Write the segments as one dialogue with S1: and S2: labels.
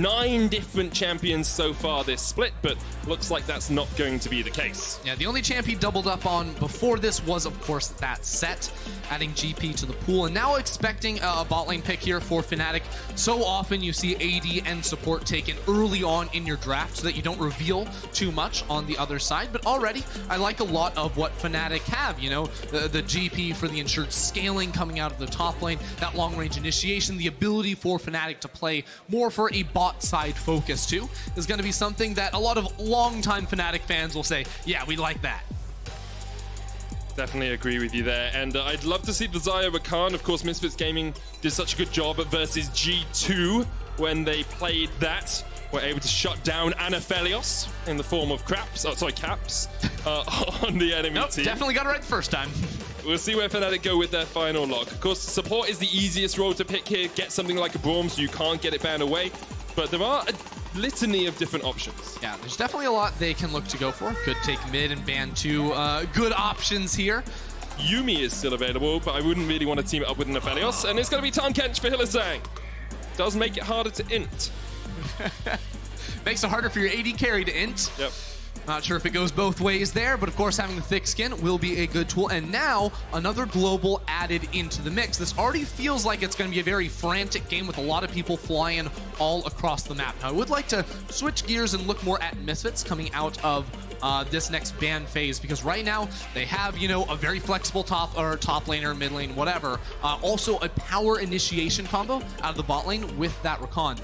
S1: 9 different champions so far this split, but looks like that's not going to be the case.
S2: Yeah, the only champ he doubled up on before this was, of course, that set, adding GP to the pool, and now expecting a bot lane pick here for Fnatic. So often you see AD and support taken early on in your draft so that you don't reveal too much on the other side, but already I like a lot of what Fnatic have, you know, the GP for the ensured scaling coming out of the top lane, that long-range initiation, the ability for Fnatic to play more for a bot side focus too, is going to be something that a lot of long-time Fnatic fans will say, yeah, we like that.
S1: Definitely agree with you there, and I'd love to see the Xayah Rakan. Of course, Misfits Gaming did such a good job at versus G2 when they played that. Were able to shut down Anaphelios in the form of caps on the enemy team.
S2: Definitely got it right the first time.
S1: We'll see where Fnatic go with their final lock. Of course, support is the easiest role to pick here. Get something like a Braum so you can't get it banned away. But there are a litany of different options.
S2: Yeah, there's definitely a lot they can look to go for. Could take mid and ban 2 good options here.
S1: Yuumi is still available, but I wouldn't really want to team it up with Anaphelios. And it's going to be Tahm Kench for Hylissang. Does make it harder to int.
S2: Makes it harder for your AD carry to int.
S1: Yep.
S2: Not sure if it goes both ways there, but of course having the thick skin will be a good tool. And now another global added into the mix. This already feels like it's going to be a very frantic game with a lot of people flying all across the map. Now I would like to switch gears and look more at Misfits coming out of this next ban phase, because right now they have, you know, a very flexible top laner, mid lane, whatever. Also a power initiation combo out of the bot lane with that Rakan.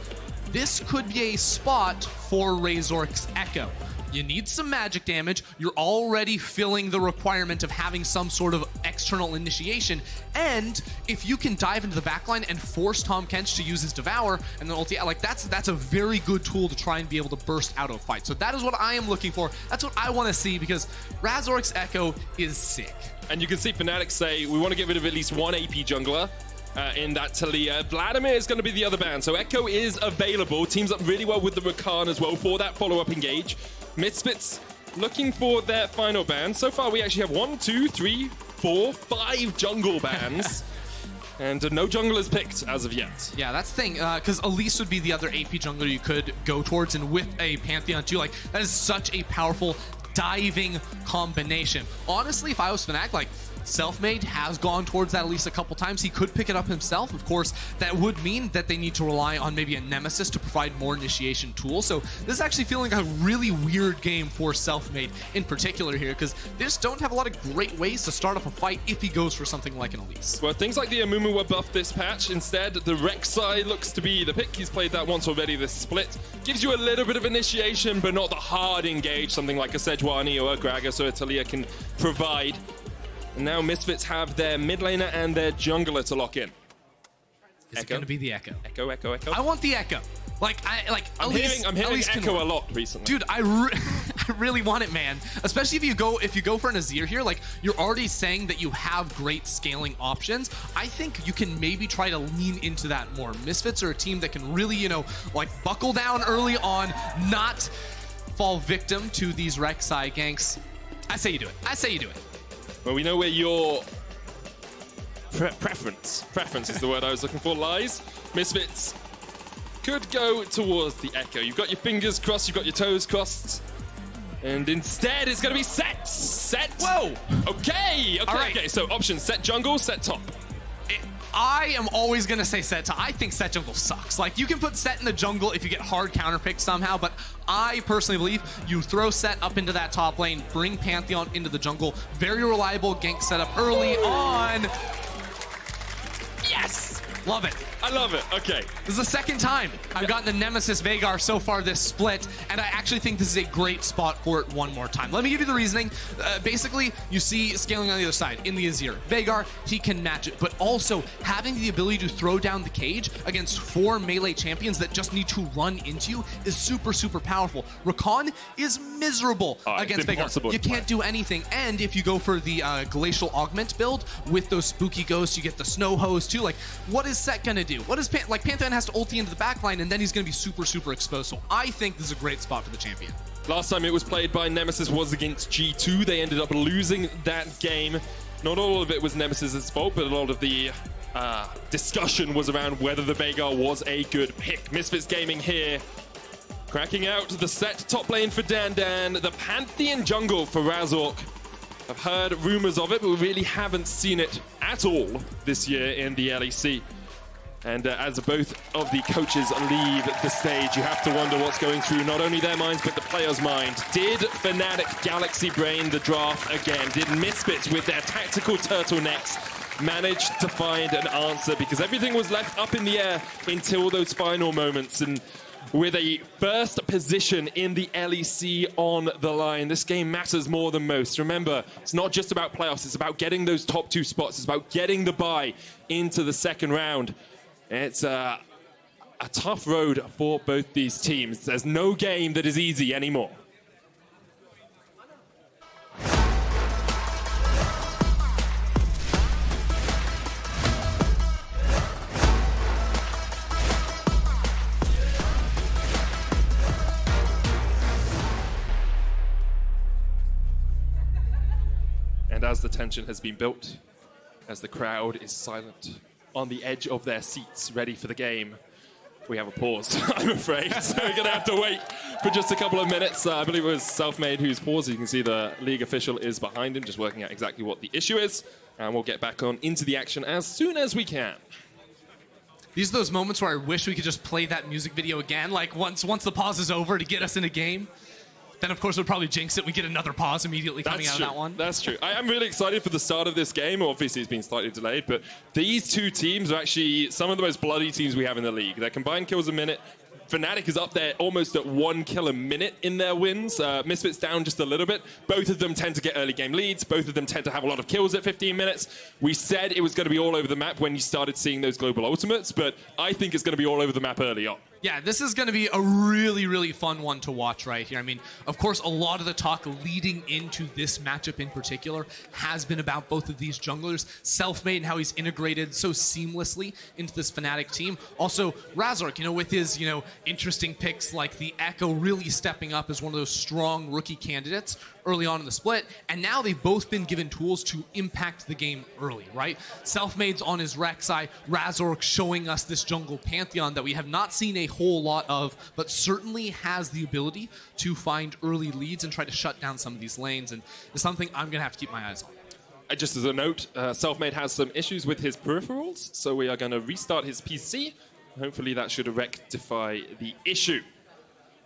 S2: This could be a spot for Razork's Echo. You need some magic damage. You're already filling the requirement of having some sort of external initiation. And if you can dive into the backline and force Tahm Kench to use his Devour and then ulti, like that's a very good tool to try and be able to burst out of a fight. So that is what I am looking for. That's what I want to see, because Razork's Echo is sick.
S1: And you can see Fnatic say, we want to get rid of at least one AP jungler. In that Talia. Vladimir is going to be the other ban. So Echo is available. Teams up really well with the Rakan as well for that follow-up engage. Misfits looking for their final ban. So far we actually have 1, 2, 3, 4, 5 jungle bans. And no junglers picked as of yet.
S2: Yeah, that's the thing, because Elise would be the other AP jungler you could go towards, and with a Pantheon too, like, that is such a powerful diving combination. Honestly, if I was Fnatic, like, Selfmade has gone towards that at least a couple times. He could pick it up himself. Of course, that would mean that they need to rely on maybe a Nemesis to provide more initiation tools. So this is actually feeling like a really weird game for Selfmade in particular here, because they just don't have a lot of great ways to start off a fight if he goes for something like an Elise.
S1: Well, things like the Amumu were buffed this patch. Instead, the Rek'Sai looks to be the pick. He's played that once already this split. Gives you a little bit of initiation, but not the hard engage, something like a Sejuani or a Gragas or a Talia can provide. And now Misfits have their mid laner and their jungler to lock in.
S2: Is it going to be the Echo?
S1: Echo, Echo, Echo.
S2: I want the Echo.
S1: I'm hearing Echo a lot recently.
S2: Dude, I really want it, man. Especially if you go for an Azir here, like, you're already saying that you have great scaling options. I think you can maybe try to lean into that more. Misfits are a team that can really, you know, like, buckle down early on, not fall victim to these Rek'Sai ganks. I say you do it. I say you do it.
S1: Well, we know where your preference is the word I was looking for, lies. Misfits could go towards the Echo. You've got your fingers crossed, you've got your toes crossed. And instead, it's going to be set. Set. Whoa. Okay. Okay. So options, set jungle, set top.
S2: I am always going to say set top. I think set jungle sucks. Like, you can put set in the jungle if you get hard counterpicked somehow, but I personally believe you throw set up into that top lane, bring Pantheon into the jungle. Very reliable gank setup early on. Yes! Love it.
S1: I love it. Okay.
S2: This is the second time I've gotten the Nemesis Veigar so far this split, and I actually think this is a great spot for it one more time. Let me give you the reasoning. Basically, you see scaling on the other side in the Azir. Veigar, he can match it, but also having the ability to throw down the cage against 4 melee champions that just need to run into you is super, super powerful. Rakan is miserable against Veigar. You can't do anything, and if you go for the Glacial Augment build with those spooky ghosts, you get the Snow Hose too. Like, what is Set gonna do? What is Pantheon has to ulti into the backline, and then he's gonna be super, super exposed. So I think this is a great spot for the champion.
S1: Last time it was played by Nemesis was against G2. They ended up losing that game. Not all of it was Nemesis's fault, but a lot of the discussion was around whether the Veigar was a good pick. Misfits Gaming here, cracking out the set top lane for DanDan, the Pantheon jungle for Razork. I've heard rumors of it, but we really haven't seen it at all this year in the LEC. And as both of the coaches leave the stage, you have to wonder what's going through not only their minds, but the players' mind. Did Fnatic Galaxy brain the draft again? Did Misfits, with their tactical turtlenecks, manage to find an answer? Because everything was left up in the air until those final moments. And with a first position in the LEC on the line, this game matters more than most. Remember, it's not just about playoffs, it's about getting those top 2 spots. It's about getting the bye into the second round. It's a tough road for both these teams. There's no game that is easy anymore. And as the tension has been built, as the crowd is silent, on the edge of their seats, ready for the game, we have a pause, I'm afraid. So we're going to have to wait for just a couple of minutes. I believe it was Selfmade who's paused. You can see the league official is behind him, just working out exactly what the issue is. And we'll get back on into the action as soon as we can.
S2: These are those moments where I wish we could just play that music video again, like once the pause is over to get us in a game. Then, of course, we'll probably jinx it. We get another pause immediately coming out of that one.
S1: That's true. I am really excited for the start of this game. Obviously, it's been slightly delayed, but these two teams are actually some of the most bloody teams we have in the league. Their combined kills a minute. Fnatic is up there almost at 1 kill a minute in their wins. Misfits down just a little bit. Both of them tend to get early game leads. Both of them tend to have a lot of kills at 15 minutes. We said it was going to be all over the map when you started seeing those global ultimates, but I think it's going to be all over the map early on.
S2: Yeah, this is going to be a really, really fun one to watch right here. I mean, of course, a lot of the talk leading into this matchup in particular has been about both of these junglers. Selfmade and how he's integrated so seamlessly into this Fnatic team. Also, Razork, with his, interesting picks like the Echo really stepping up as one of those strong rookie candidates early on in the split. And now they've both been given tools to impact the game early, right? Selfmade's on his Rek'Sai, Razork showing us this jungle pantheon that we have not seen a whole lot of, but certainly has the ability to find early leads and try to shut down some of these lanes, and it's something I'm going to have to keep my eyes on.
S1: Just as a note, Selfmade has some issues with his peripherals, so we are going to restart his PC. Hopefully that should rectify the issue.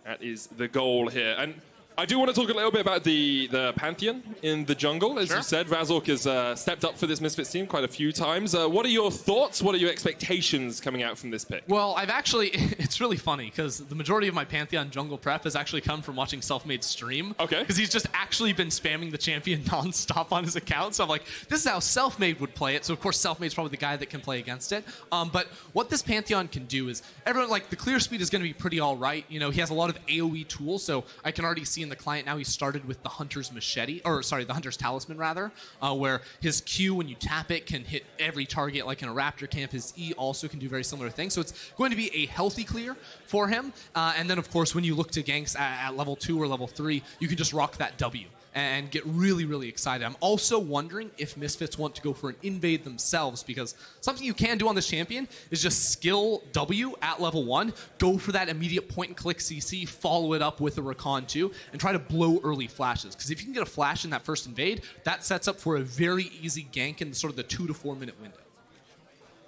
S1: That is the goal here. And I do want to talk a little bit about the Pantheon in the jungle. As you said, Razork has stepped up for this Misfits team quite a few times. What are your thoughts? What are your expectations coming out from this pick?
S2: Well, it's really funny because the majority of my Pantheon jungle prep has actually come from watching Selfmade stream.
S1: Okay.
S2: Because he's just actually been spamming the champion non-stop on his account. So I'm like, this is how Selfmade would play it. So of course, Selfmade's probably the guy that can play against it. But what this Pantheon can do is, everyone, the clear speed is going to be pretty all right. He has a lot of AoE tools, so I can already see in the client now he started with the Hunter's Machete, the Hunter's Talisman rather, where his Q, when you tap it, can hit every target like in a Raptor camp. His E also can do very similar things, so it's going to be a healthy clear for him. And then, of course, when you look to ganks at level 2 or level 3, you can just rock that W and get really, really excited. I'm also wondering if Misfits want to go for an invade themselves, because something you can do on this champion is just skill W at level 1, go for that immediate point-and-click CC, follow it up with a Recon 2, and try to blow early flashes. Because if you can get a flash in that first invade, that sets up for a very easy gank in sort of the 2 to 4 minute window.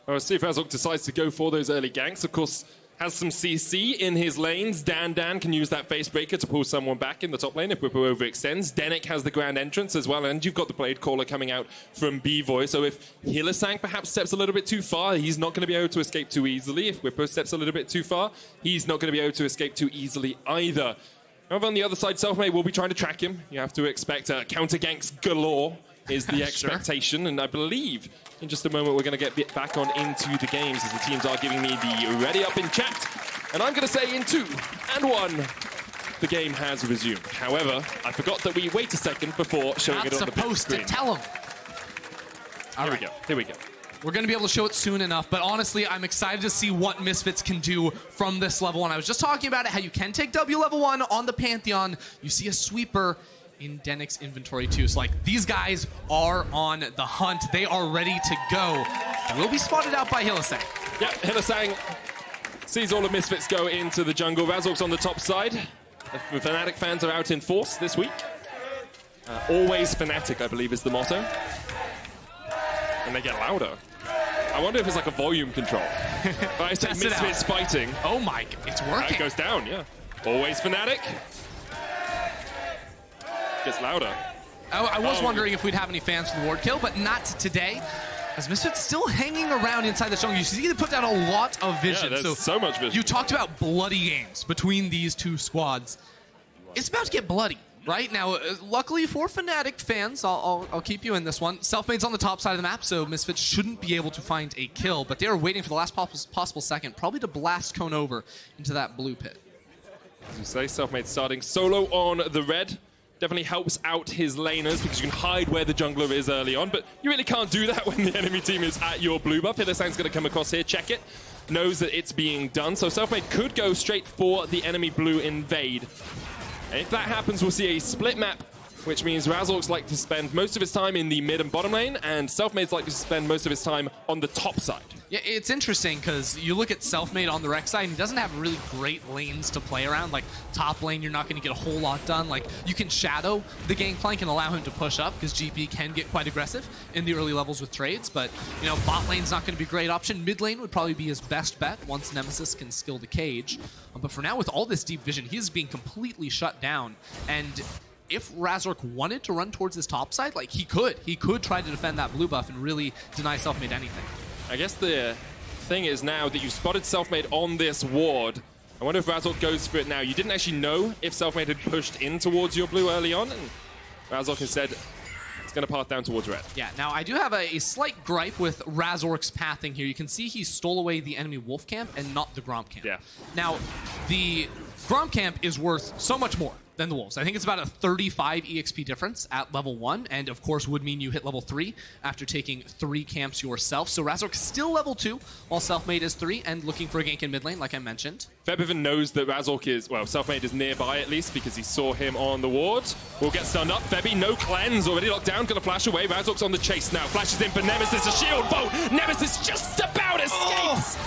S1: Well, let's see if Razork decides to go for those early ganks. Of course, has some CC in his lanes. DanDan can use that face breaker to pull someone back in the top lane if Bwipo overextends. Denyk has the grand entrance as well, and you've got the Blade Caller coming out from Bvoy. So if Hylissang perhaps steps a little bit too far, he's not going to be able to escape too easily. If Bwipo steps a little bit too far, he's not going to be able to escape too easily either. However, on the other side, Selfmade will be trying to track him. You have to expect counter ganks galore is the expectation, sure. And I believe in just a moment we're going to get back on into the games as the teams are giving me the ready up in chat. And I'm going to say in 2 and 1, the game has resumed. However, I forgot that we wait a second before showing it on the big screen.
S2: Not supposed to tell them.
S1: Here we go.
S2: We're going to be able to show it soon enough, but honestly, I'm excited to see what Misfits can do from this level 1. I was just talking about it, how you can take W level 1 on the Pantheon. You see a sweeper in Denyk's inventory too. So these guys are on the hunt. They are ready to go. will be spotted out by Hylissang.
S1: Yeah, Hylissang sees all of Misfits go into the jungle. Razork's on the top side. The Fnatic fans are out in force this week. Always Fnatic, I believe, is the motto. And they get louder. I wonder if it's like a volume control. But I say Misfits fighting.
S2: Oh my, it's working.
S1: That goes down, yeah. Always Fnatic. Gets louder.
S2: I was wondering if we'd have any fans for the ward kill, but not today. As Misfits still hanging around inside the jungle. You see they put down a lot of vision.
S1: Yeah, there's so much vision.
S2: You talked about bloody games between these two squads. It's about to get bloody. Right now, luckily for Fnatic fans, I'll keep you in this one. Selfmade's on the top side of the map, so Misfits shouldn't be able to find a kill, but they are waiting for the last possible second, probably to blast Cone over into that blue pit.
S1: As you say, Selfmade starting solo on the red. Definitely helps out his laners because you can hide where the jungler is early on, but you really can't do that when the enemy team is at your blue buff. Hylissang's going to come across here, check it, knows that it's being done, so Selfmade could go straight for the enemy blue invade. If that happens, we'll see a split map, which means Razork's like to spend most of his time in the mid and bottom lane, and Selfmade's like to spend most of his time on the top side.
S2: Yeah, it's interesting because you look at Selfmade on the Rek side, and he doesn't have really great lanes to play around. Like, top lane, you're not going to get a whole lot done. Like, you can shadow the gangplank and allow him to push up because GP can get quite aggressive in the early levels with trades, but, you know, bot lane's not going to be a great option. Mid lane would probably be his best bet once Nemesis can skill the cage. But for now, with all this deep vision, he's being completely shut down, and if Razork wanted to run towards his top side, like, he could. He could try to defend that blue buff and really deny Selfmade anything.
S1: I guess the thing is now that you spotted Selfmade on this ward, I wonder if Razork goes for it now. You didn't actually know if Selfmade had pushed in towards your blue early on, and Razork has said it's going to path down towards red.
S2: Yeah, now I do have a slight gripe with Razork's pathing here. You can see he stole away the enemy wolf camp and not the Gromp camp.
S1: Yeah.
S2: Now, the Gromp camp is worth so much more than the wolves. I think it's about a 35 EXP difference at level 1, and of course would mean you hit level 3 after taking 3 camps yourself. So Razork still level 2, while Selfmade is 3 and looking for a gank in mid lane, like I mentioned.
S1: Febiven knows that Razork is, well, Selfmade is nearby at least because he saw him on the ward. Will get stunned up. Febi, no cleanse, already locked down, gonna flash away. Razork's on the chase now, flashes in for Nemesis, a shield bow. Nemesis just about escapes.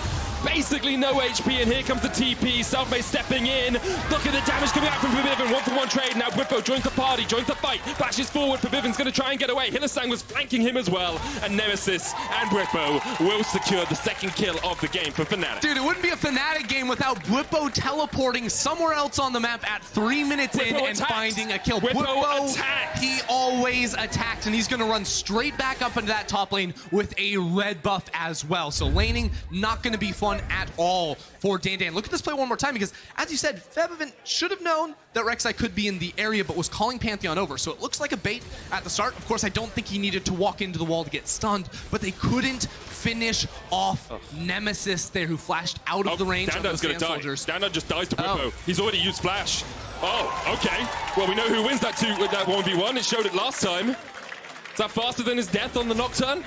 S1: Basically no HP, and here comes the TP. Selfmade stepping in. Look at the damage coming out from Febiven. 1-for-1 trade. Now Bwipo joins the party, joins the fight. Flashes forward. Febiven's going to try and get away. Hylissang was flanking him as well. And Nemesis and Bwipo will secure the second kill of the game for Fnatic.
S2: Dude, it wouldn't be a Fnatic game without Bwipo teleporting somewhere else on the map at 3 minutes in and finding a kill.
S1: Bwipo attacks.
S2: He always attacks, and he's going to run straight back up into that top lane with a red buff as well. So laning not going to be fun at all for DanDan. Look at this play one more time, because as you said, Febiven should have known that Rek'Sai could be in the area, but was calling Pantheon over. So it looks like a bait at the start. Of course, I don't think he needed to walk into the wall to get stunned, but they couldn't finish off Nemesis there, who flashed out of the range of the Sand Soldiers.
S1: DanDan just dies to Bwipo. He's already used Flash. Oh, okay. Well, we know who wins that 1v1. It showed it last time. Is that faster than his death on the Nocturne?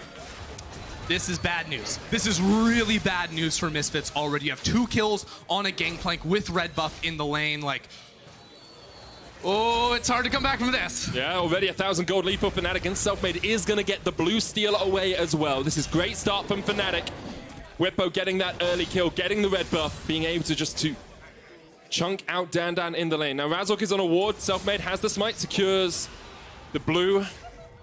S2: This is bad news. This is really bad news for Misfits already. You have 2 kills on a gangplank with red buff in the lane. Like, oh, it's hard to come back from this.
S1: Yeah, already 1,000 gold lead for Fnatic, and Selfmade is going to get the blue steal away as well. This is great start from Fnatic. Bwipo getting that early kill, getting the red buff, being able to just chunk out DanDan in the lane. Now Razork is on a ward. Selfmade has the smite, secures the blue,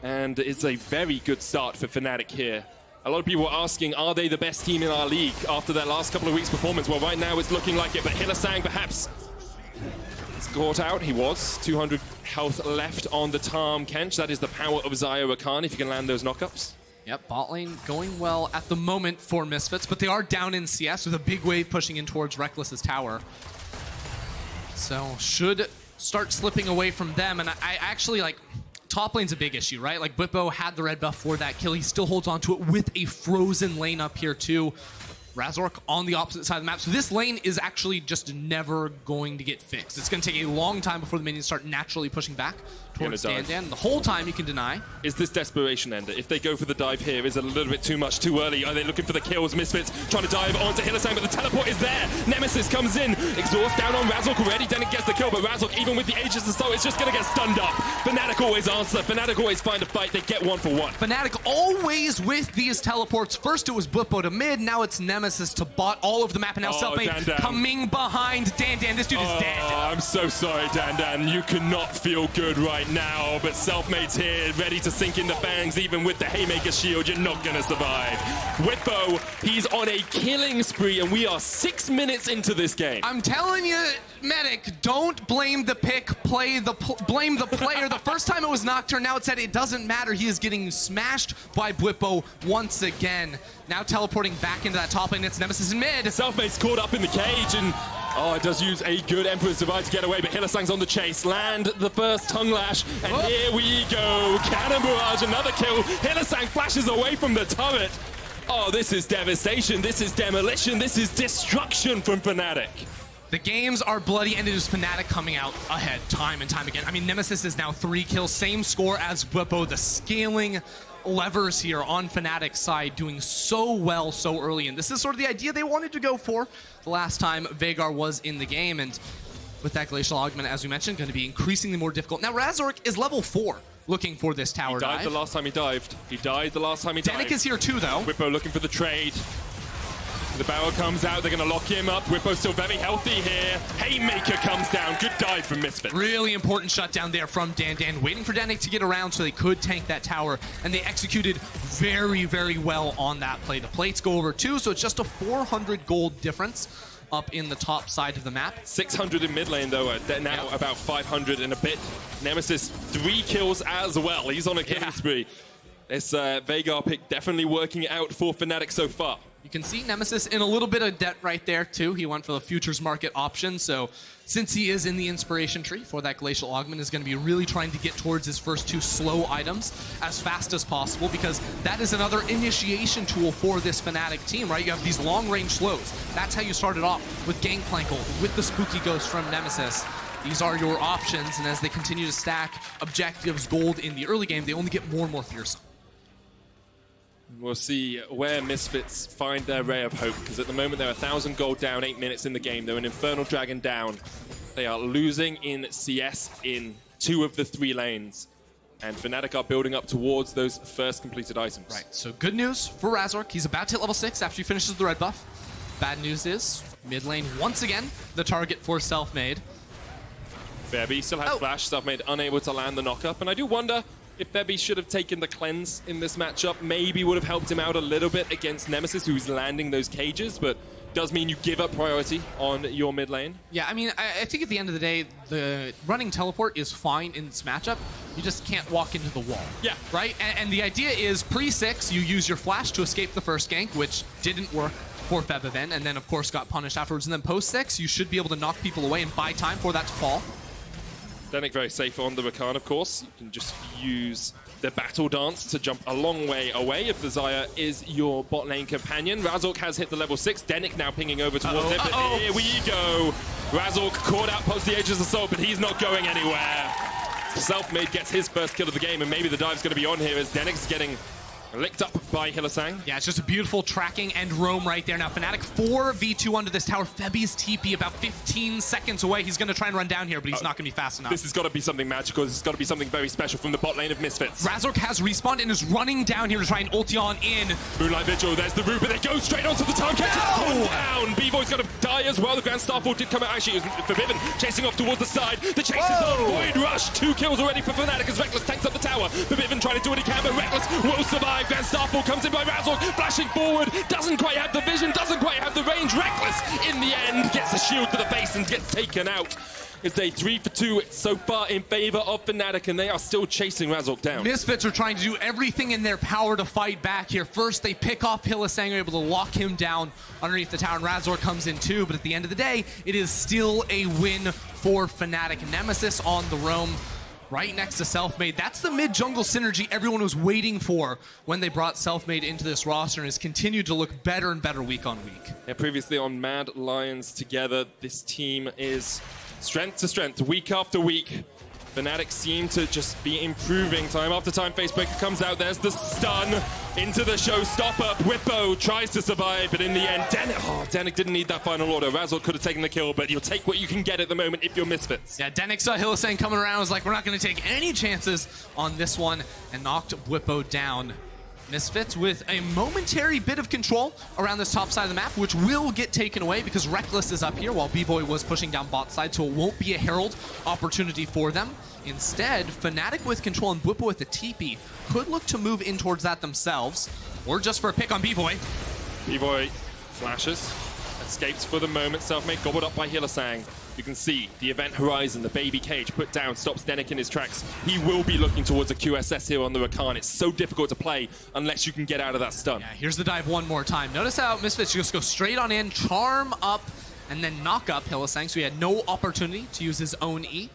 S1: and it's a very good start for Fnatic here. A lot of people are asking, are they the best team in our league after their last couple of weeks' performance? Well, right now it's looking like it, but Hylissang perhaps is caught out. He was. 200 health left on the Tarm Kench. That is the power of Zaya Rakan if you can land those knockups.
S2: Yep, bot lane going well at the moment for Misfits, but they are down in CS with a big wave pushing in towards Rekkles' tower. So should start slipping away from them, and I actually like... Top lane's a big issue, right? Like, Bwipo had the red buff for that kill. He still holds on to it with a frozen lane up here, too. Razork on the opposite side of the map. So this lane is actually just never going to get fixed. It's going to take a long time before the minions start naturally pushing back towards DanDan. The whole time you can deny.
S1: Is this desperation ender? If they go for the dive here, is it a little bit too much too early? Are they looking for the kills? Misfits trying to dive onto Hylissang, but the teleport is there. Nemesis comes in. Exhaust down on Razork already. Denyk gets the kill, but Razork, even with the Aegis and so, is just going to get stunned up. Fnatic always answer. Fnatic always find a fight. They get one for one.
S2: Fnatic always with these teleports. First it was Bwipo to mid, now it's Nemesis to bot all over the map, and now Selfmade coming behind DanDan. This dude is dead.
S1: I'm so sorry, DanDan. You cannot feel good right now, but Selfmade's here, ready to sink in the fangs. Even with the Haymaker shield, you're not going to survive. Bwipo, he's on a killing spree, and we are 6 minutes into this game.
S2: I'm telling you, Medic, don't blame the pick, blame the player. The first time it was Nocturne, now it said it doesn't matter. He is getting smashed by Bwipo once again. Now teleporting back into that top lane, it's Nemesis in mid.
S1: Selfmade's caught up in the cage, and it does use a good Emperor's Divide to get away, but Hylissang's on the chase. Land the first tongue lash, and here we go. Cannon Barrage, another kill. Hylissang flashes away from the turret. Oh, this is devastation. This is demolition. This is destruction from Fnatic.
S2: The games are bloody, and it is Fnatic coming out ahead time and time again. I mean, Nemesis is now 3 kills, same score as Bwipo. The scaling levers here on Fnatic's side doing so well so early, and this is sort of the idea they wanted to go for the last time Veigar was in the game, and with that Glacial Augment, as we mentioned, going to be increasingly more difficult. Now, Razork is level 4 looking for this tower dive.
S1: He died the last time he dived. He died the last time he dived.
S2: Denyk is here too, though.
S1: Bwipo looking for the trade. The barrel comes out, they're going to lock him up. Bwipo's still very healthy here. Haymaker comes down. Good dive from Misfits.
S2: Really important shutdown there from DanDan, waiting for Denyk to get around so they could tank that tower, and they executed very, very well on that play. The plates go over too, so it's just a 400 gold difference up in the top side of the map.
S1: 600 in mid lane, though. Now about 500 and a bit. Nemesis, 3 kills as well. He's on a killing spree. This Veigar pick definitely working out for Fnatic so far.
S2: You can see Nemesis in a little bit of debt right there, too. He went for the futures market option, so since he is in the inspiration tree for that Glacial Augment, is going to be really trying to get towards his first 2 slow items as fast as possible, because that is another initiation tool for this Fnatic team, right? You have these long-range slows. That's how you started off with Gangplank ult, with the Spooky Ghost from Nemesis. These are your options, and as they continue to stack objectives gold in the early game, they only get more and more fearsome.
S1: We'll see where Misfits find their ray of hope, because at the moment they're 1,000 gold down, 8 minutes in the game. They're an Infernal Dragon down. They are losing in CS in 2 of the 3 lanes. And Fnatic are building up towards those first completed items.
S2: Right, so good news for Razork. He's about to hit level 6 after he finishes the red buff. Bad news is, mid lane once again, the target for Selfmade.
S1: Feby still has flash. Selfmade unable to land the knock-up. And I do wonder if Feby should have taken the cleanse in this matchup. Maybe would have helped him out a little bit against Nemesis, who's landing those cages, but does mean you give up priority on your mid lane.
S2: Yeah, I mean, I think at the end of the day, the running teleport is fine in this matchup. You just can't walk into the wall.
S1: Yeah.
S2: Right? And the idea is pre-6, you use your flash to escape the first gank, which didn't work for Febiven, and then, of course, got punished afterwards. And then post-6, you should be able to knock people away and buy time for that to fall.
S1: Denyk very safe on the Rakan, of course. You can just use the battle dance to jump a long way away if the Xayah is your bot lane companion. Razork has hit the level 6. Denyk now pinging over towards him. But here we go. Razork caught out post the Aegis Assault, but he's not going anywhere. Selfmade gets his first kill of the game, and maybe the dive's going to be on here as Denyk's getting licked up by Hylissang.
S2: Yeah, it's just a beautiful tracking and roam right there. Now, Fnatic 4v2 under this tower. Feby's TP about 15 seconds away. He's going to try and run down here, but he's not going to be fast enough.
S1: This has got to be something magical. This has got to be something very special from the bot lane of Misfits.
S2: Razork has respawned and is running down here to try and ulti on in.
S1: Moonlight Vigil, there's the root, but they go straight onto the target. Down. Bvoy's going to die as well. The Grand Starfall did come out. Actually, it was Febiven chasing off towards the side. The chase is on. Void Rush. 2 kills already for Fnatic as Rekkles tanks up the tower. Febiven trying to do what he can, but Rekkles will survive. Grand Starfall comes in by Razork, flashing forward, doesn't quite have the vision, doesn't quite have the range. Rekkles, in the end, gets a shield to the face and gets taken out. It's a 3 for 2 so far in favor of Fnatic, and they are still chasing Razork down.
S2: Misfits are trying to do everything in their power to fight back here. First, they pick off Hylissang, are able to lock him down underneath the tower, and Razork comes in too, but at the end of the day, it is still a win for Fnatic. Nemesis on the roam. right next to Selfmade. That's the mid-jungle synergy everyone was waiting for when they brought Selfmade into this roster, and has continued to look better and better week on week.
S1: Yeah, previously on Mad Lions together, this team is strength to strength, week after week. Fnatic seem to just be improving time after time. Facebreaker comes out, there's the stun into the showstopper. Bwipo tries to survive, but in the end, Denyk didn't need that final order. Razork could have taken the kill, but you'll take what you can get at the moment if you're Misfits.
S2: Yeah, Denyk saw Hylissang coming around, was like, we're not going to take any chances on this one, and knocked Bwipo down. Misfits with a momentary bit of control around this top side of the map, which will get taken away because Rekkles is up here while Bvoy was pushing down bot side, so it won't be a Herald opportunity for them. Instead, Fnatic with control and Bwipo with the TP could look to move in towards that themselves, or just for a pick on Bvoy.
S1: Bvoy flashes, escapes for the moment. Selfmade gobbled up by Hylissang. You can see the event horizon, the baby cage put down, stops Denyk in his tracks. He will be looking towards a QSS here on the Rakan. It's so difficult to play unless you can get out of that stun.
S2: Yeah, here's the dive one more time. Notice how Misfits just go straight on in, charm up, and then knock up Hylissang, so he had no opportunity to use his own E.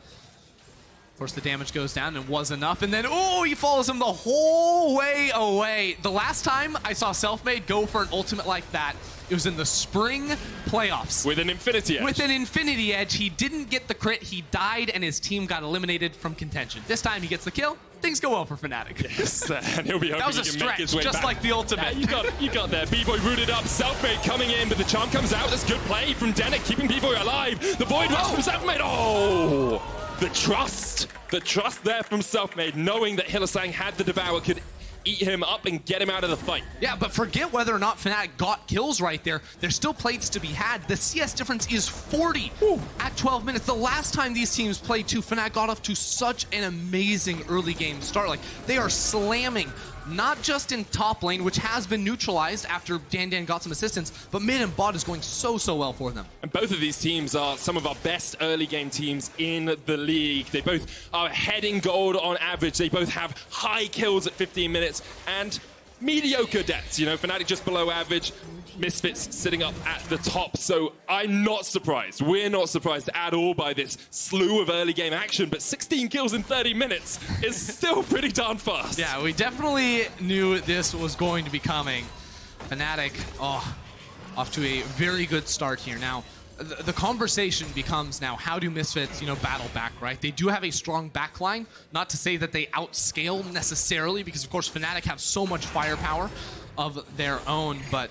S2: Of course, the damage goes down and was enough, and then, oh, he follows him the whole way away. The last time I saw Selfmade go for an ultimate like that, it was in the spring playoffs.
S1: With an Infinity Edge.
S2: With an Infinity Edge. He didn't get the crit, he died, and his team got eliminated from contention. This time he gets the kill, things go well for Fnatic.
S1: Yes, and he'll be hoping
S2: that was a
S1: he can
S2: stretch,
S1: make his way
S2: just
S1: back.
S2: like the ultimate.
S1: Yeah, you got there. Bvoy rooted up, Selfmade coming in, but the charm comes out. That's good play from Denyk, keeping Bvoy alive. The Void Rush from Selfmade. Oh! The trust there from Selfmade, knowing that Hylissang had the Devour, could eat him up and get him out of the fight.
S2: Yeah, but forget whether or not Fnatic got kills right there. There's still plates to be had. The CS difference is 40 at 12 minutes. The last time these teams played too, Fnatic got off to such an amazing early game start. Like, they are slamming, not just in top lane, which has been neutralized after DanDan got some assistance, but mid and bot is going so well for them.
S1: And both of these teams are some of our best early game teams in the league. They both are heading gold on average. They both have high kills at 15 minutes and mediocre deaths. You know, Fnatic just below average, Misfits sitting up at the top. So I'm not surprised. We're not surprised at all by this slew of early game action, but 16 kills in 30 minutes is still pretty darn fast.
S2: Yeah, we definitely knew this was going to be coming. Fnatic, off to a very good start here. Now, the conversation becomes now, how do Misfits, battle back, right? They do have a strong backline. Not to say that they outscale necessarily, because of course Fnatic have so much firepower of their own, but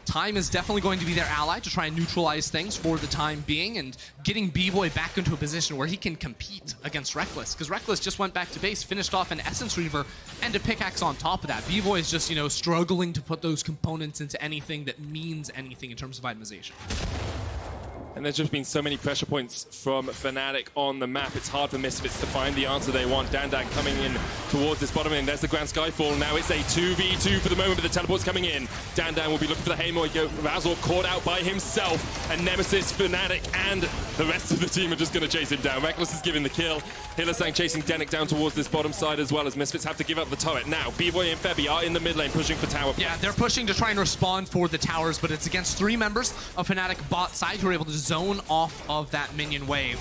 S2: time is definitely going to be their ally to try and neutralize things for the time being, and getting Bvoy back into a position where he can compete against Rekkles, because Rekkles just went back to base, finished off an Essence Reaver and a pickaxe on top of that. Bvoy is just, struggling to put those components into anything that means anything in terms of itemization.
S1: And there's just been so many pressure points from Fnatic on the map. It's hard for Misfits to find the answer they want. DanDan coming in towards this bottom end. There's the Grand Skyfall. Now it's a 2v2 for the moment, but the teleport's coming in. DanDan will be looking for the Haymaker. Razork caught out by himself. And Nemesis, Fnatic, and the rest of the team are just going to chase him down. Rekkles is giving the kill. Hylissang chasing Denyk down towards this bottom side as well, as Misfits have to give up the turret. Now, Bvoy and Febi are in the mid lane pushing for tower.
S2: Yeah, they're pushing to try and respond for the towers, but it's against 3 members of Fnatic bot side who are able to zone off of that minion wave.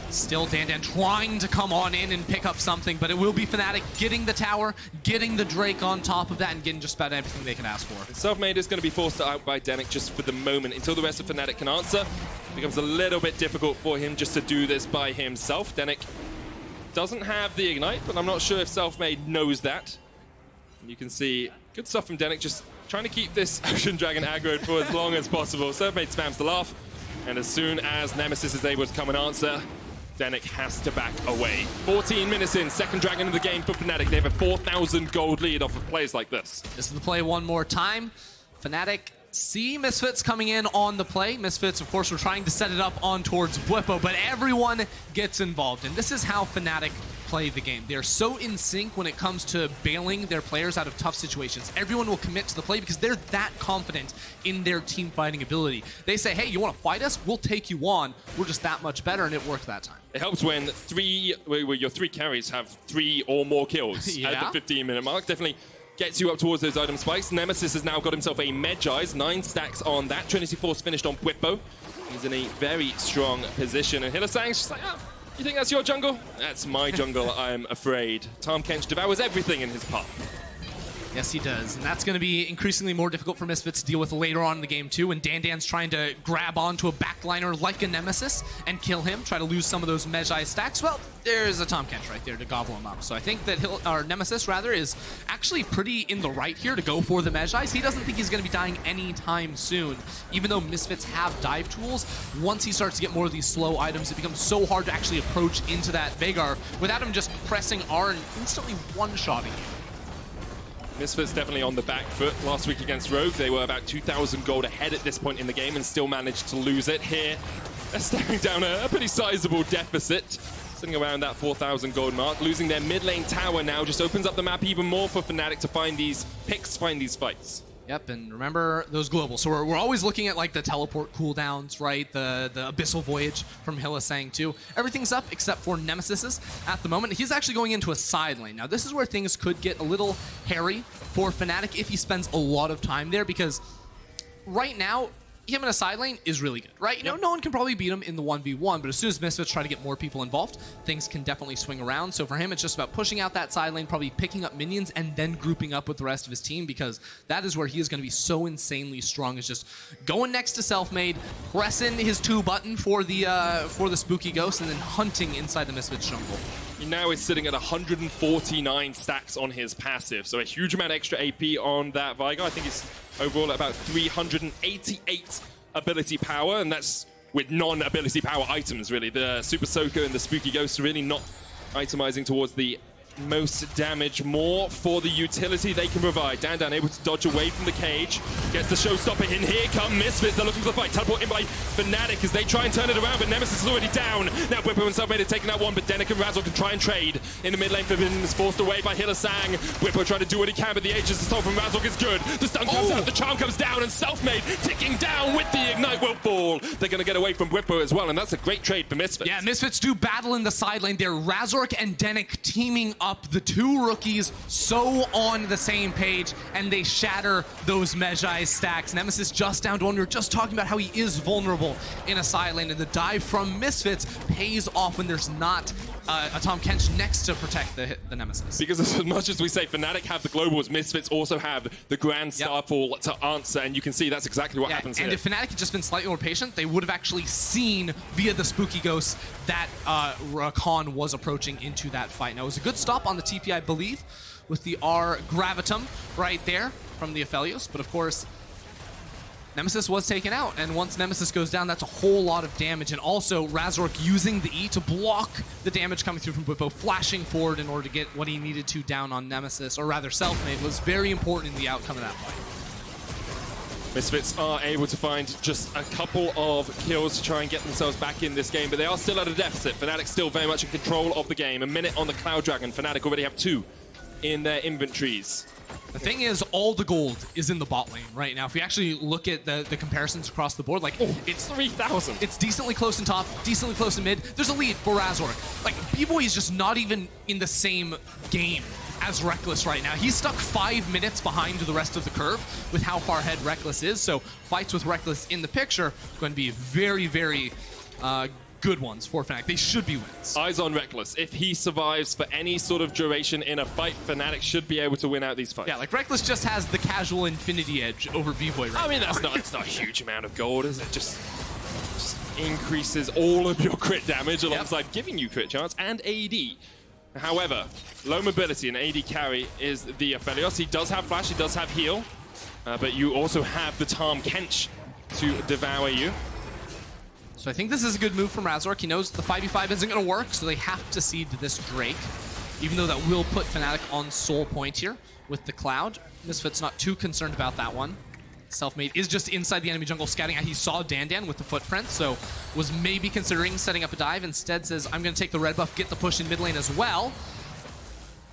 S2: Still DanDan trying to come on in and pick up something, but it will be Fnatic getting the tower, getting the Drake on top of that, and getting just about everything they can ask for.
S1: Selfmade is going to be forced out by Denyk just for the moment. Until the rest of Fnatic can answer, it becomes a little bit difficult for him just to do this by himself. Denyk doesn't have the Ignite, but I'm not sure if Selfmade knows that. And you can see good stuff from Denyk, just trying to keep this Ocean Dragon aggroed for as long as possible. Selfmade spams the laugh, and as soon as Nemesis is able to come and answer, Denyk has to back away. 14 minutes in, second Dragon of the game for Fnatic. They have a 4,000 gold lead off of plays like this.
S2: This is the play one more time. Fnatic see Misfits coming in on the play. Misfits, of course, were trying to set it up on towards Bwipo, but everyone gets involved. And this is how Fnatic play the game. They're so in sync when it comes to bailing their players out of tough situations. Everyone will commit to the play because they're that confident in their team fighting ability. They say, hey, you want to fight us? We'll take you on. We're just that much better, and it worked that time.
S1: It helps when your 3 carries have 3 or more kills at the 15-minute mark. Definitely gets you up towards those item spikes. Nemesis has now got himself a Medjai's, 9 stacks on that. Trinity Force finished on Bwipo. He's in a very strong position, and Hylissang's just like, You think that's your jungle? That's my jungle, I'm afraid. Tahm Kench devours everything in his path.
S2: Yes, he does. And that's going to be increasingly more difficult for Misfits to deal with later on in the game, too. When DanDan's trying to grab onto a backliner like a Nemesis and kill him, try to lose some of those Magi stacks, well, there's a Tahm Kench right there to gobble him up. So I think that Nemesis, is actually pretty in the right here to go for the Megis. He doesn't think he's going to be dying anytime soon. Even though Misfits have dive tools, once he starts to get more of these slow items, it becomes so hard to actually approach into that Veigar without him just pressing R and instantly one-shotting you.
S1: Misfits definitely on the back foot. Last week against Rogue, they were about 2,000 gold ahead at this point in the game and still managed to lose it. Here, they're staring down a pretty sizable deficit, sitting around that 4,000 gold mark. Losing their mid lane tower now just opens up the map even more for Fnatic to find these picks, find these fights.
S2: Yep, and remember those globals. So we're always looking at like the teleport cooldowns, right? The Abyssal Voyage from Hylissang too. Everything's up except for Nemesis's at the moment. He's actually going into a side lane. Now this is where things could get a little hairy for Fnatic if he spends a lot of time there, because right now, him in a side lane is really good, right? You know, no one can probably beat him in the 1v1, but as soon as Misfits try to get more people involved, things can definitely swing around. So for him, it's just about pushing out that side lane, probably picking up minions, and then grouping up with the rest of his team, because that is where he is going to be so insanely strong, is just going next to Selfmade, pressing his 2 button for the spooky ghost, and then hunting inside the Misfits jungle.
S1: He now is sitting at 149 stacks on his passive, so a huge amount of extra AP on that Veigar. I think he's overall at about 388 ability power, and that's with non-ability power items, really. The Super Soaker and the Spooky Ghost are really not itemizing towards the most damage, more for the utility they can provide. DanDan able to dodge away from the cage, gets the showstopper in. Here come Misfits, they're looking for the fight. Teleport in by Fnatic as they try and turn it around, but Nemesis is already down. Now Bwipo and Selfmade are taking that one, but Denyk and Razork can try and trade. In the mid lane, Febiven is forced away by Hylissang. Bwipo trying to do what he can, but the Aegis assault from Razork is good. The stun comes out, the charm comes down, and Selfmade ticking down with the ignite will fall. They're going to get away from Bwipo as well, and that's a great trade for Misfits.
S2: Yeah, Misfits do battle in the side lane there. Razork and Denyk teaming up, the 2 rookies so on the same page, and they shatter those Magi stacks. Nemesis just down to 1. We were just talking about how he is vulnerable in a side lane, and the dive from Misfits pays off when there's not a Tahm Kench next to protect the Nemesis.
S1: Because as much as we say Fnatic have the globals, Misfits also have the Grand Starfall to answer, and you can see that's exactly what happens here.
S2: And if Fnatic had just been slightly more patient, they would have actually seen via the Spooky Ghost that Rakan was approaching into that fight. Now, it was a good stop on the TP, I believe, with the R Gravitum right there from the Aphelios, but of course, Nemesis was taken out, and once Nemesis goes down, that's a whole lot of damage. And also, Razork using the E to block the damage coming through from Bwipo, flashing forward in order to get what he needed to down on Nemesis, or rather Selfmade, was very important in the outcome of that fight.
S1: Misfits are able to find just a couple of kills to try and get themselves back in this game, but they are still at a deficit. Fnatic still very much in control of the game. A minute on the Cloud Dragon. Fnatic already have 2 in their inventories.
S2: The thing is, all the gold is in the bot lane right now. If we actually look at the comparisons across the board, like,
S1: it's 3,000.
S2: It's decently close in top, decently close in mid. There's a lead for Razork. Like, Bvoy is just not even in the same game as Rekkles right now. He's stuck 5 minutes behind the rest of the curve with how far ahead Rekkles is. So fights with Rekkles in the picture are going to be very, very good ones for Fnatic. They should be wins.
S1: Eyes on Rekkles. If he survives for any sort of duration in a fight, Fnatic should be able to win out these fights.
S2: Yeah, like Rekkles just has the casual infinity edge over Bvoy right now.
S1: I mean, that's not a huge amount of gold, is it? Just increases all of your crit damage alongside giving you crit chance and AD. However, low mobility and AD carry is the Aphelios. He does have flash, he does have heal, but you also have the Tahm Kench to devour you.
S2: So I think this is a good move from Razork. He knows the 5v5 isn't going to work, so they have to seed this Drake, even though that will put Fnatic on soul point here with the Cloud. Misfits not too concerned about that one. Selfmade is just inside the enemy jungle scouting out. He saw DanDan with the footprint, so was maybe considering setting up a dive. Instead says, I'm going to take the red buff, get the push in mid lane as well.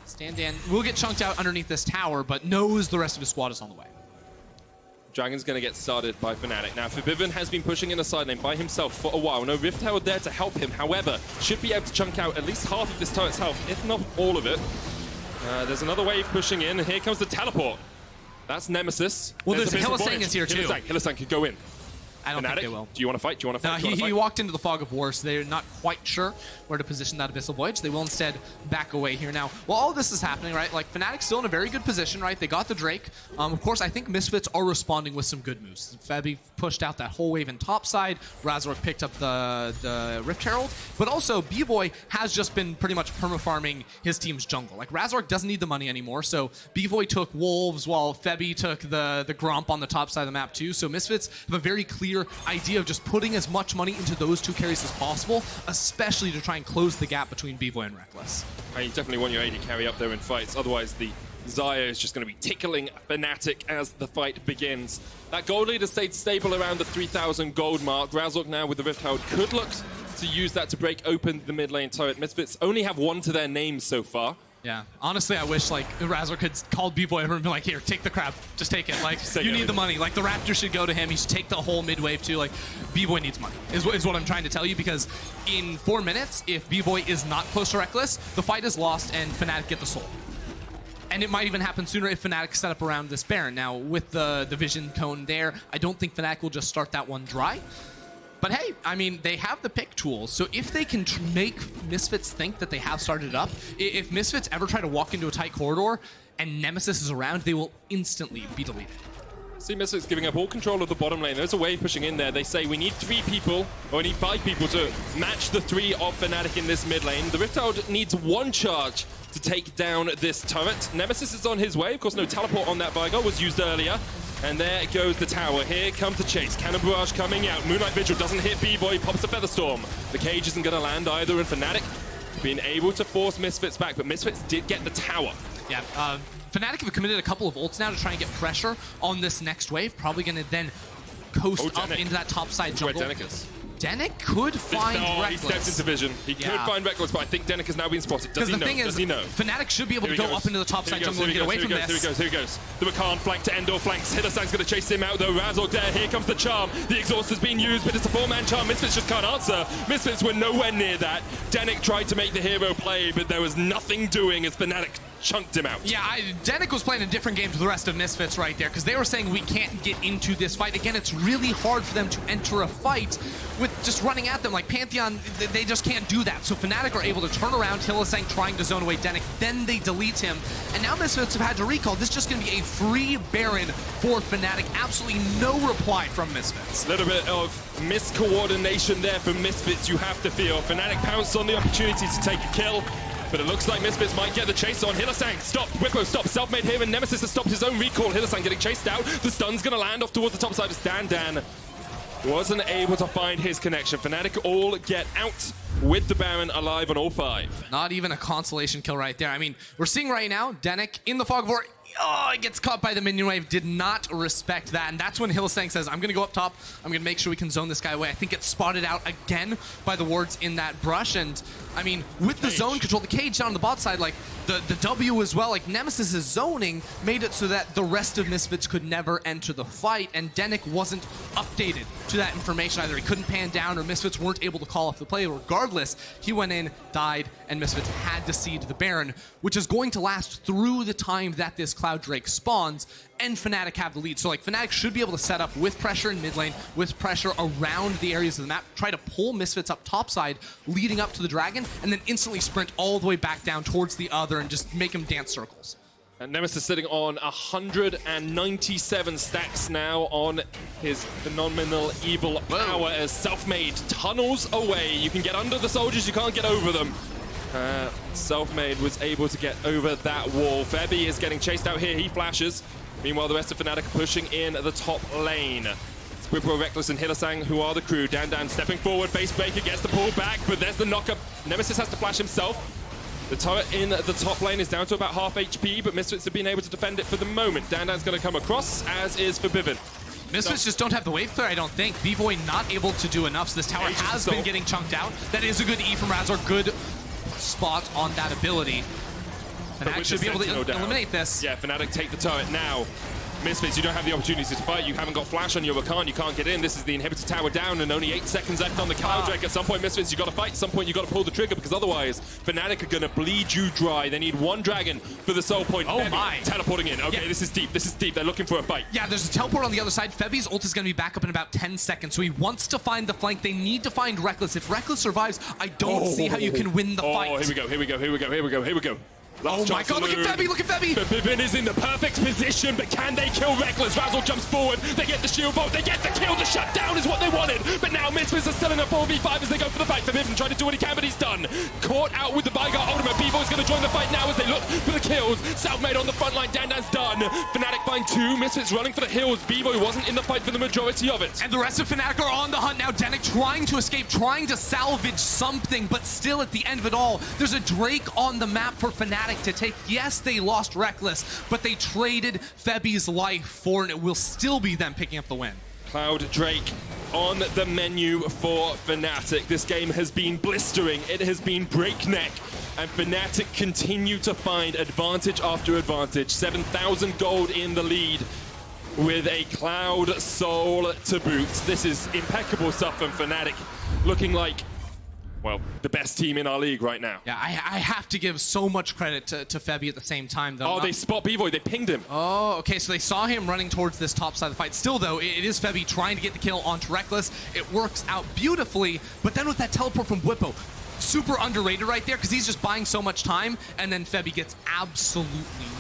S2: DanDan will get chunked out underneath this tower, but knows the rest of his squad is on the way.
S1: Dragon's going to get started by Fnatic. Now, Febiven has been pushing in the side lane by himself for a while. No Rift Tower there to help him. However, should be able to chunk out at least half of this turret's health, if not all of it. There's another wave pushing in, and here comes the teleport. That's Nemesis.
S2: Well, there's Hylissang is here too.
S1: Hylissang could go in.
S2: I don't think
S1: Fnatic,
S2: they will.
S1: do you want to fight? Do you want to
S2: No,
S1: fight?
S2: he walked into the fog of war, so they're not quite sure where to position that Abyssal Void. So they will instead back away here. Now, while all this is happening, right, like Fnatic's still in a very good position, right? They got the Drake. Of course, I think Misfits are responding with some good moves. Febi pushed out that whole wave in top side. Razork picked up the Rift Herald. But also, Bvoy has just been pretty much perma-farming his team's jungle. Like, Razork doesn't need the money anymore, so Bvoy took Wolves while Febi took the Gromp on the top side of the map too. So Misfits have a very clear idea of just putting as much money into those two carries as possible, especially to try and close the gap between Bvoy and Rekkles.
S1: You definitely want your AD carry up there in fights, otherwise the Xayah is just going to be tickling Fnatic as the fight begins. That gold leader stayed stable around the 3,000 gold mark. Razork now with the Rift Herald could look to use that to break open the mid lane turret. Misfits only have one to their name so far.
S2: Yeah, honestly, I wish like Razork had called Bvoy over and been like, "Here, take the crab, just take it. Like, you need the money. Like, the Raptor should go to him. He should take the whole mid wave too. Like, Bvoy needs money. Is what I'm trying to tell you, because in 4 minutes, if Bvoy is not close to Rekkles, the fight is lost and Fnatic get the soul. And it might even happen sooner if Fnatic set up around this Baron. Now, with the vision cone there, I don't think Fnatic will just start that one dry. But hey, I mean, they have the pick tools, so if they can make Misfits think that they have started up, if Misfits ever try to walk into a tight corridor and Nemesis is around, they will instantly be deleted.
S1: See Misfits giving up all control of the bottom lane. There's a wave pushing in there. They say we need 3 people, or we need 5 people to match the 3 of Fnatic in this mid lane. The Rift Herald needs 1 charge to take down this turret. Nemesis is on his way. Of course, no teleport on that Vigo was used earlier. And there goes the tower. Here comes the chase. Cannon Barrage coming out. Moonlight Vigil doesn't hit Bvoy. Pops the Featherstorm. The cage isn't going to land either. And Fnatic being able to force Misfits back. But Misfits did get the tower.
S2: Yeah, Fnatic have committed a couple of ults now to try and get pressure on this next wave. Probably going to then coast up into that top side jungle.
S1: Where Denyk is.
S2: Denyk could find Rekkles.
S1: He steps into vision. He could find Rekkles, but I think Denyk has now been spotted. Does he know? Does he know?
S2: Fnatic should be able to go up into the top side jungle and get away from this.
S1: Here he goes. The Rakan flank to Endor flanks. Hylissang's going to chase him out though. Razork there. Here comes the charm. The exhaust has been used, but it's a 4-man charm. Misfits just can't answer. Misfits were nowhere near that. Denyk tried to make the hero play, but there was nothing doing as Fnatic chunked him out.
S2: Yeah, Denyk was playing a different game to the rest of Misfits right there, because they were saying we can't get into this fight. Again, it's really hard for them to enter a fight with just running at them. Like Pantheon, they just can't do that. So Fnatic are able to turn around, Hylissang trying to zone away Denyk, then they delete him. And now Misfits have had to recall. This is just going to be a free Baron for Fnatic. Absolutely no reply from Misfits.
S1: A little bit of miscoordination there from Misfits, you have to feel. Fnatic pounced on the opportunity to take a kill. But it looks like Misfits might get the chase on. Hylissang stopped. Bwipo stopped. Selfmade here, and Nemesis has stopped his own recall. Hylissang getting chased out. The stun's going to land off towards the top side as DanDan wasn't able to find his connection. Fnatic all get out with the Baron alive on all 5.
S2: Not even a consolation kill right there. I mean, we're seeing right now Denyk in the fog of war. Oh, it gets caught by the minion wave. Did not respect that. And that's when Hylissang says, I'm going to go up top. I'm going to make sure we can zone this guy away. I think it's spotted out again by the wards in that brush. And, I mean, with the zone control, the cage down on the bot side, like, the W as well, like, Nemesis' zoning made it so that the rest of Misfits could never enter the fight. And Denyk wasn't updated to that information either. He couldn't pan down, or Misfits weren't able to call off the play. Regardless, he went in, died, and Misfits had to cede the Baron, which is going to last through the time that this Cloud Drake spawns, and Fnatic have the lead. So like Fnatic should be able to set up with pressure in mid lane, with pressure around the areas of the map, try to pull Misfits up topside, leading up to the Dragon, and then instantly sprint all the way back down towards the other and just make him dance circles.
S1: And Nemesis sitting on 197 stacks now on his phenomenal evil power as Selfmade tunnels away. You can get under the soldiers, you can't get over them. Selfmade was able to get over that wall. Febi is getting chased out here. He flashes. Meanwhile, the rest of Fnatic are pushing in the top lane. It's Bwipo, Rekkles, and Hylissang who are the crew. DanDan stepping forward. Base Breaker gets the pull back, but there's the knockup. Nemesis has to flash himself. The turret in the top lane is down to about half HP, but Misfits have been able to defend it for the moment. DanDan's going to come across, as is Febiven.
S2: Misfits just don't have the wave clear, I don't think. Bvoy not able to do enough, so this tower has been getting chunked out. That is a good E from Razork. Good spot on that ability. Fnatic should be able to eliminate this.
S1: Yeah, Fnatic take the turret now. Misfits, you don't have the opportunity to fight. You haven't got flash on your Rakan. You can't get in. This is the inhibitor tower down and only 8 seconds left on the Kyle Drake. At some point, Misfits, you got to fight. At some point, you got to pull the trigger because otherwise, Fnatic are going to bleed you dry. They need one dragon for the soul point.
S2: Oh
S1: Febi
S2: my.
S1: teleporting in. Okay, this is deep. This is deep. They're looking for a fight.
S2: Yeah, there's a teleport on the other side. Febi's ult is going to be back up in about 10 seconds, so he wants to find the flank. They need to find Rekkles. If Rekkles survives, I don't see how you can win the fight.
S1: Oh, here we go, here we go, here we go, here we go, here we go.
S2: Oh my god, look at Febi, look at Febi!
S1: Febiven is in the perfect position, but can they kill Rekkles? Razork jumps forward, they get the shield bolt, they get the kill, the shutdown is what they wanted. But now Misfits are still in a 4v5 as they go for the fight. Febiven trying to do what he can, but he's done. Caught out with the Vigor ultimate. Bvoy's going to join the fight now as they look for the kills. Selfmade on the front line, DanDan's done. Fnatic find 2, Misfits running for the hills. Bvoy wasn't in the fight for the majority of it.
S2: And the rest of Fnatic are on the hunt now. Denyk trying to escape, trying to salvage something, but still at the end of it all, there's a Drake on the map for Fnatic to take. Yes, they lost Rekkles, but they traded Febi's life for it. It will still be them picking up the win.
S1: Cloud Drake on the menu for Fnatic. This game has been blistering. It has been breakneck. And Fnatic continue to find advantage after advantage. 7,000 gold in the lead with a Cloud Soul to boot. This is impeccable stuff from Fnatic. Looking like, well, the best team in our league right now.
S2: Yeah, I have to give so much credit to Febi at the same time, though.
S1: Oh, they spot Bvoy. They pinged him.
S2: Oh, okay, so they saw him running towards this top side of the fight. Still, though, it is Febi trying to get the kill onto Rekkles. It works out beautifully, but then with that teleport from Bwipo, super underrated right there because he's just buying so much time, and then Febi gets absolutely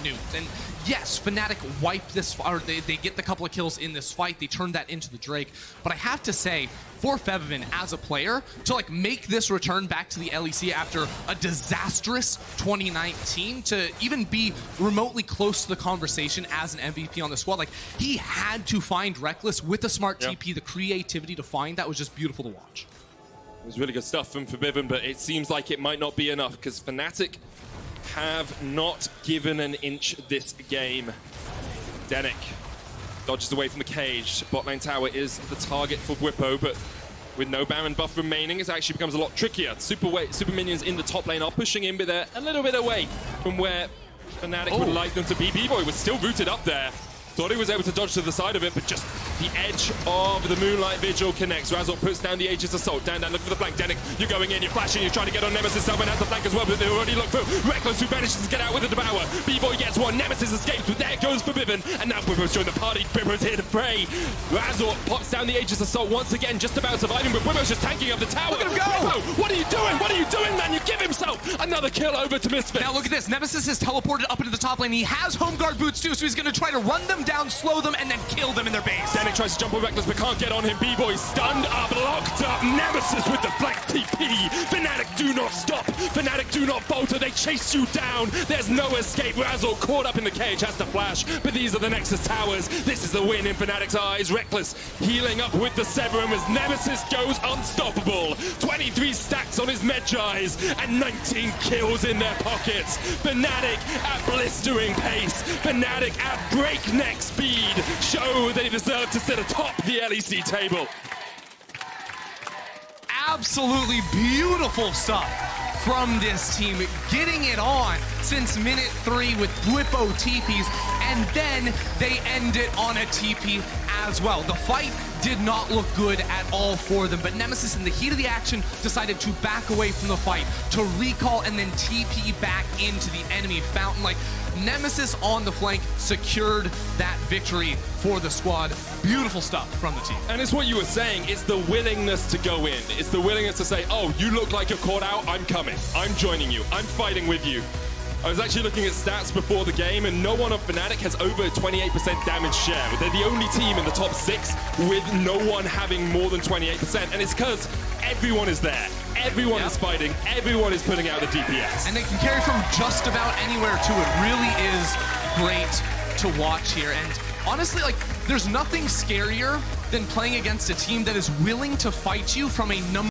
S2: nuked. And yes, Fnatic wipe this, or they get the couple of kills in this fight. They turned that into the Drake. But I have to say, for Febiven as a player, to like make this return back to the LEC after a disastrous 2019, to even be remotely close to the conversation as an MVP on the squad, like he had to find Rekkles with the smart TP, the creativity to find that was just beautiful to watch.
S1: It was really good stuff from Febiven, but it seems like it might not be enough because Fnatic have not given an inch this game. Denyk dodges away from the cage. Botlane tower is the target for Bwipo, but with no Baron buff remaining, it actually becomes a lot trickier. Super minions in the top lane are pushing in, but they're a little bit away from where Fnatic would like them to be. Bvoy was still rooted up there. Thought he was able to dodge to the side of it, but just the edge of the Moonlight Vigil connects. Razork puts down the Aegis Assault. DanDan looking for the flank. Denyk, you're going in, you're flashing, you're trying to get on Nemesis. Selfmade has the flank as well, but they already look through. Rekkles, who manages to get out with the Devour. Bvoy gets one, Nemesis escapes, but there goes Febiven. And now Bwipo's joined the party. Bwipo's here to pray. Razork pops down the Aegis Assault once again, just about surviving, but Bwipo's just tanking up the tower.
S2: Look at him go!
S1: Bwipo, what are you doing? What are you doing, man? You give himself another kill over to Misfits.
S2: Now look at this. Nemesis has teleported up into the top lane. He has home guard boots too, so he's going to try to run them down, slow them, and then kill them in their base.
S1: Denyk tries to jump on Rekkles but can't get on him. Bvoy stunned up, locked up. Nemesis with the flank TP. Fnatic do not stop. Fnatic do not falter. They chase you down. There's no escape. Razork caught up in the cage, has to flash. But these are the Nexus towers. This is the win in Fnatic's eyes. Rekkles healing up with the Severum as Nemesis goes unstoppable. 23 stacks on his Medjais and 19 kills in their pockets. Fnatic at blistering pace. Fnatic at breakneck speed. Show they deserve to sit atop the LEC table.
S2: Absolutely beautiful stuff from this team, getting it on since minute 3 with Bwipo TPs, and then they end it on a TP as well. The fight did not look good at all for them, but Nemesis in the heat of the action decided to back away from the fight, to recall and then TP back into the enemy fountain. Like, Nemesis on the flank secured that victory for the squad. Beautiful stuff from the team.
S1: And it's what you were saying, it's the willingness to go in. It's the willingness to say, oh, you look like you're caught out, I'm coming. I'm joining you. I'm fighting with you. I was actually looking at stats before the game, and no one on Fnatic has over 28% damage share. They're the only team in the top 6 with no one having more than 28%, and it's because everyone is there. Everyone is fighting. Everyone is putting out the DPS.
S2: And they can carry from just about anywhere, too. It really is great to watch here. And honestly, like, there's nothing scarier than playing against a team that is willing to fight you from a number